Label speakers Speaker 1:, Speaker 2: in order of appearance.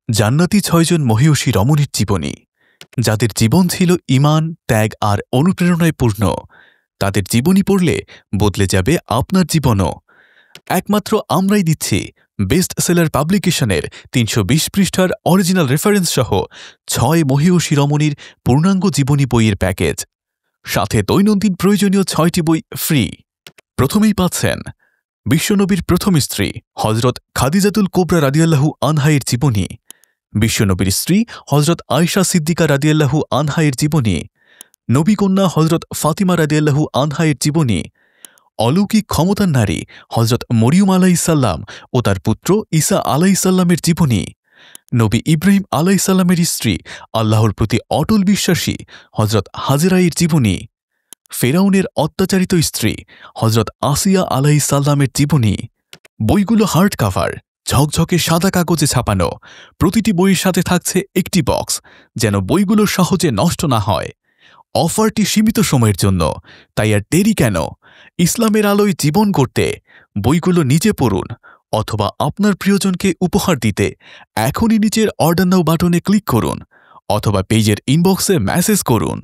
Speaker 1: জান্নাতি ৬ জন মহীয়সী রমণীর জীবনী, যাদের জীবন ছিল ঈমান, ত্যাগ আর অনুপ্রেরণায় পূর্ণ। তাদের জীবনী পড়লে বদলে যাবে আপনার জীবনও। একমাত্র আমরাই দিচ্ছি বেস্ট সেলার পাবলিকেশনের ৩২০ পৃষ্ঠার অরিজিনাল রেফারেন্স সহ ৬ মহীয়সী রমণীর পূর্ণাঙ্গ জীবনী বইয়ের প্যাকেজ, সাথে দৈনন্দিন প্রয়োজনীয় ৬টি বই ফ্রি। প্রথমেই পাচ্ছেন বিশ্বনবীর প্রথম স্ত্রী হজরত খাদিজাতুল কোবরা রাদিয়াল্লাহু আনহা-এর জীবনী, বিশ্বনবীর স্ত্রী হজরত আয়েশা সিদ্দিকা রাদিয়াল্লাহু আনহা-এর জীবনী, নবীকন্যা হজরত ফাতিমা রাদিয়াল্লাহু আনহা-এর জীবনী, অলৌকিক ক্ষমতার নারী হজরত মরিয়ম আলাইহিসসালাম ও তার পুত্র ঈসা আলাইহিসসালামের জীবনী, নবী ইব্রাহিম আলাইহিসসালামের স্ত্রী আল্লাহর প্রতি অটল বিশ্বাসী হজরত হাজেরা-এর জীবনী, ফেরাউনের অত্যাচারিত স্ত্রী হজরত আসিয়া আলাইহিসসালামের জীবনী। বইগুলো হার্ড কাভার, ঝকঝকে সাদা কাগজে ছাপানো। প্রতিটি বইয়ের সাথে থাকছে একটি বক্স, যেন বইগুলো সহজে নষ্ট না হয়। অফারটি সীমিত সময়ের জন্য, তাই আর দেরি কেন? ইসলামের আলোয় জীবন গড়তে বইগুলো নিজে পড়ুন অথবা আপনার প্রিয়জনকে উপহার দিতে এখনই নিচের অর্ডার নাও বাটনে ক্লিক করুন অথবা পেজের ইনবক্সে মেসেজ করুন।